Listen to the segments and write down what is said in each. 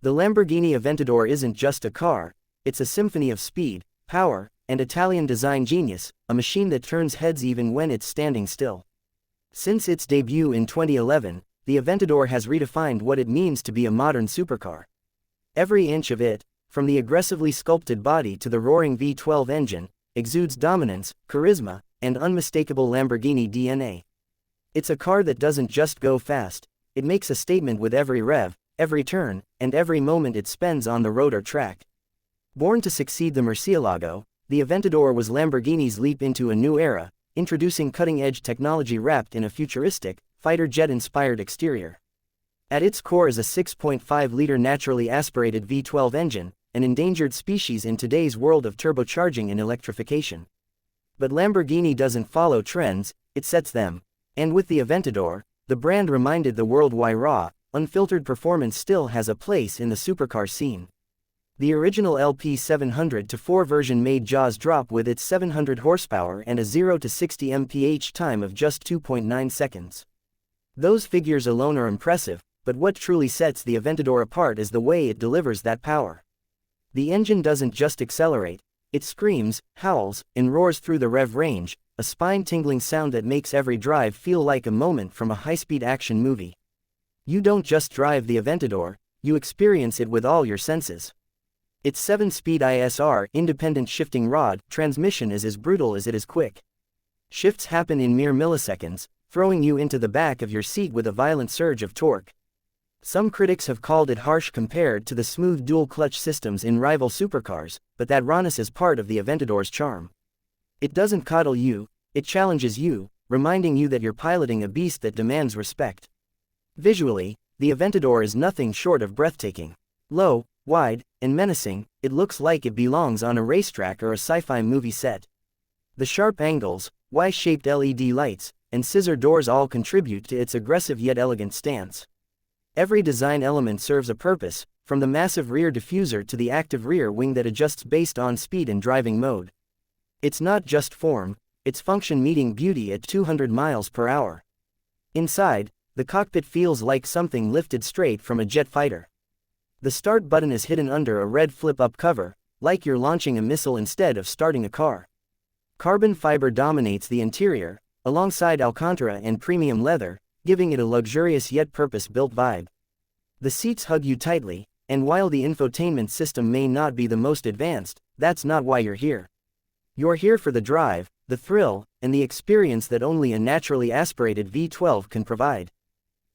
The Lamborghini Aventador isn't just a car, it's a symphony of speed, power, and Italian design genius, a machine that turns heads even when it's standing still. Since its debut in 2011, the Aventador has redefined what it means to be a modern supercar. Every inch of it, from the aggressively sculpted body to the roaring V12 engine, exudes dominance, charisma, and unmistakable Lamborghini DNA. It's a car that doesn't just go fast, it makes a statement with every rev, every turn, and every moment it spends on the road or track. Born to succeed the Murcielago, the Aventador was Lamborghini's leap into a new era, introducing cutting-edge technology wrapped in a futuristic, fighter jet-inspired exterior. At its core is a 6.5-liter naturally aspirated V12 engine, an endangered species in today's world of turbocharging and electrification. But Lamborghini doesn't follow trends, it sets them. And with the Aventador, the brand reminded the world why raw, unfiltered performance still has a place in the supercar scene. The original LP 700-4 version made jaws drop with its 700 horsepower and a 0 to 60 mph time of just 2.9 seconds. Those figures alone are impressive, but what truly sets the Aventador apart is the way it delivers that power. The engine doesn't just accelerate, it screams, howls, and roars through the rev range, a spine-tingling sound that makes every drive feel like a moment from a high-speed action movie. You don't just drive the Aventador, you experience it with all your senses. Its 7-speed ISR independent shifting rod transmission is as brutal as it is quick. Shifts happen in mere milliseconds, throwing you into the back of your seat with a violent surge of torque. Some critics have called it harsh compared to the smooth dual-clutch systems in rival supercars, but that rawness is part of the Aventador's charm. It doesn't coddle you, it challenges you, reminding you that you're piloting a beast that demands respect. Visually, the Aventador is nothing short of breathtaking. Low, wide, and menacing, it looks like it belongs on a racetrack or a sci-fi movie set. The sharp angles, Y-shaped LED lights, and scissor doors all contribute to its aggressive yet elegant stance. Every design element serves a purpose, from the massive rear diffuser to the active rear wing that adjusts based on speed and driving mode. It's not just form, it's function meeting beauty at 200 miles per hour. Inside, the cockpit feels like something lifted straight from a jet fighter. The start button is hidden under a red flip-up cover, like you're launching a missile instead of starting a car. Carbon fiber dominates the interior, alongside Alcantara and premium leather, giving it a luxurious yet purpose-built vibe. The seats hug you tightly, and while the infotainment system may not be the most advanced, that's not why you're here. You're here for the drive, the thrill, and the experience that only a naturally aspirated V12 can provide.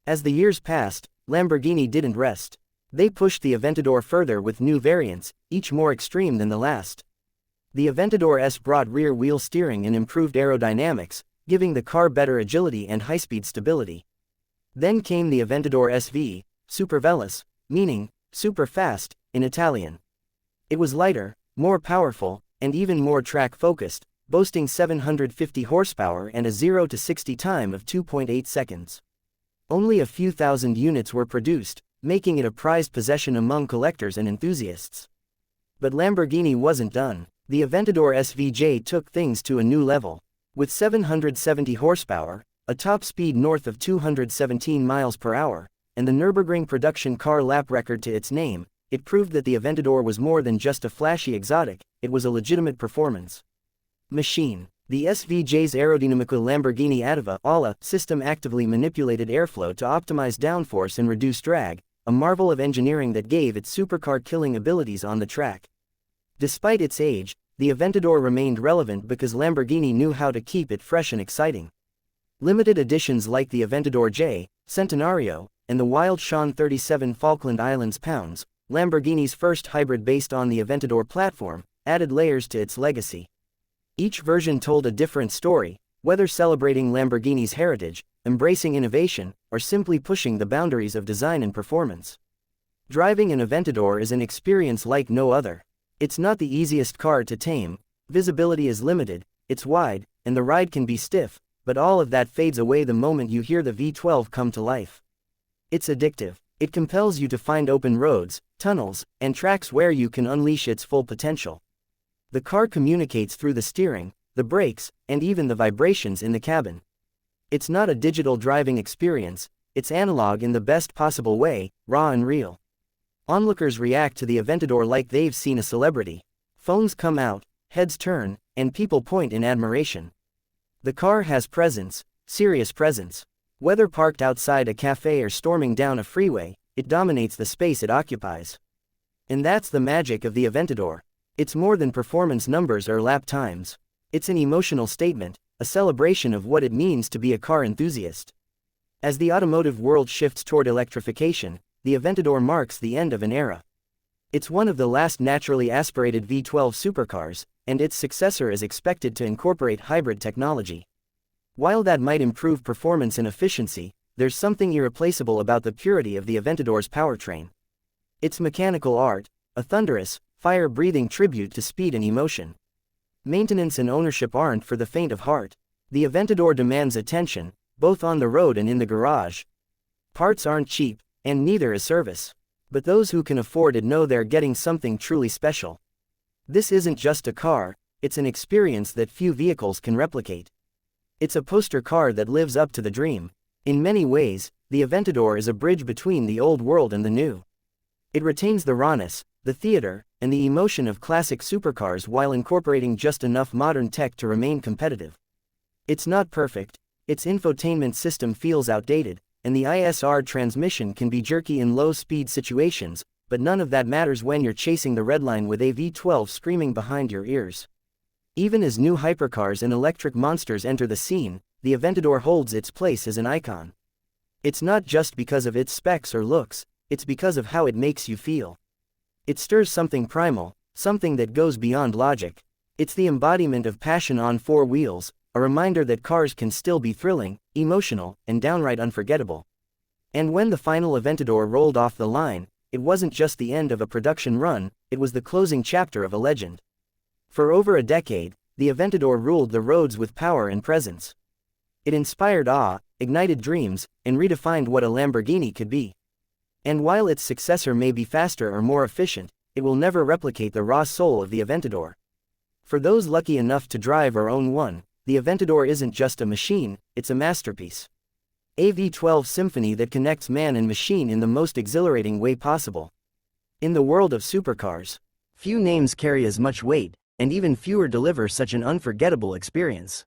As the years passed, Lamborghini didn't rest. They pushed the Aventador further with new variants, each more extreme than the last. The Aventador S brought rear-wheel steering and improved aerodynamics, giving the car better agility and high-speed stability. Then came the Aventador SV, Super Veloce, meaning super fast in Italian. It was lighter, more powerful, and even more track-focused, boasting 750 horsepower and a 0 to 60 time of 2.8 seconds. Only a few thousand units were produced, making it a prized possession among collectors and enthusiasts. But Lamborghini wasn't done. The Aventador SVJ took things to a new level. With 770 horsepower, a top speed north of 217 miles per hour, and the Nürburgring production car lap record to its name, it proved that the Aventador was more than just a flashy exotic, it was a legitimate performance machine. The SVJ's aerodynamical Lamborghini Adava ALA system actively manipulated airflow to optimize downforce and reduce drag, a marvel of engineering that gave it supercar killing abilities on the track. Despite its age, the Aventador remained relevant because Lamborghini knew how to keep it fresh and exciting. Limited editions like the Aventador J, Centenario, and the Wild Sean 37 Falkland Islands Pounds, Lamborghini's first hybrid based on the Aventador platform, added layers to its legacy. Each version told a different story, whether celebrating Lamborghini's heritage, embracing innovation, or simply pushing the boundaries of design and performance. Driving an Aventador is an experience like no other. It's not the easiest car to tame, visibility is limited, it's wide, and the ride can be stiff, but all of that fades away the moment you hear the V12 come to life. It's addictive. It compels you to find open roads, tunnels, and tracks where you can unleash its full potential. The car communicates through the steering, the brakes, and even the vibrations in the cabin. It's not a digital driving experience, it's analog in the best possible way, raw and real. Onlookers react to the Aventador like they've seen a celebrity. Phones come out, heads turn, and people point in admiration. The car has presence, serious presence. Whether parked outside a cafe or storming down a freeway, it dominates the space it occupies. And that's the magic of the Aventador. It's more than performance numbers or lap times. It's an emotional statement, a celebration of what it means to be a car enthusiast. As the automotive world shifts toward electrification, the Aventador marks the end of an era. It's one of the last naturally aspirated V12 supercars, and its successor is expected to incorporate hybrid technology. While that might improve performance and efficiency, there's something irreplaceable about the purity of the Aventador's powertrain. It's mechanical art, a thunderous, fire-breathing tribute to speed and emotion. Maintenance and ownership aren't for the faint of heart. The Aventador demands attention, both on the road and in the garage. Parts aren't cheap, and neither is service. But those who can afford it know they're getting something truly special. This isn't just a car, it's an experience that few vehicles can replicate. It's a poster car that lives up to the dream. In many ways, the Aventador is a bridge between the old world and the new. It retains the rawness, the theater, and the emotion of classic supercars while incorporating just enough modern tech to remain competitive. It's not perfect, its infotainment system feels outdated, and the ISR transmission can be jerky in low-speed situations, but none of that matters when you're chasing the red line with a V12 screaming behind your ears. Even as new hypercars and electric monsters enter the scene, the Aventador holds its place as an icon. It's not just because of its specs or looks, it's because of how it makes you feel. It stirs something primal, something that goes beyond logic. It's the embodiment of passion on four wheels, a reminder that cars can still be thrilling, emotional, and downright unforgettable. And when the final Aventador rolled off the line, it wasn't just the end of a production run, it was the closing chapter of a legend. For over a decade, the Aventador ruled the roads with power and presence. It inspired awe, ignited dreams, and redefined what a Lamborghini could be. And while its successor may be faster or more efficient, it will never replicate the raw soul of the Aventador. For those lucky enough to drive or own one, the Aventador isn't just a machine, it's a masterpiece. A V12 symphony that connects man and machine in the most exhilarating way possible. In the world of supercars, few names carry as much weight, and even fewer deliver such an unforgettable experience.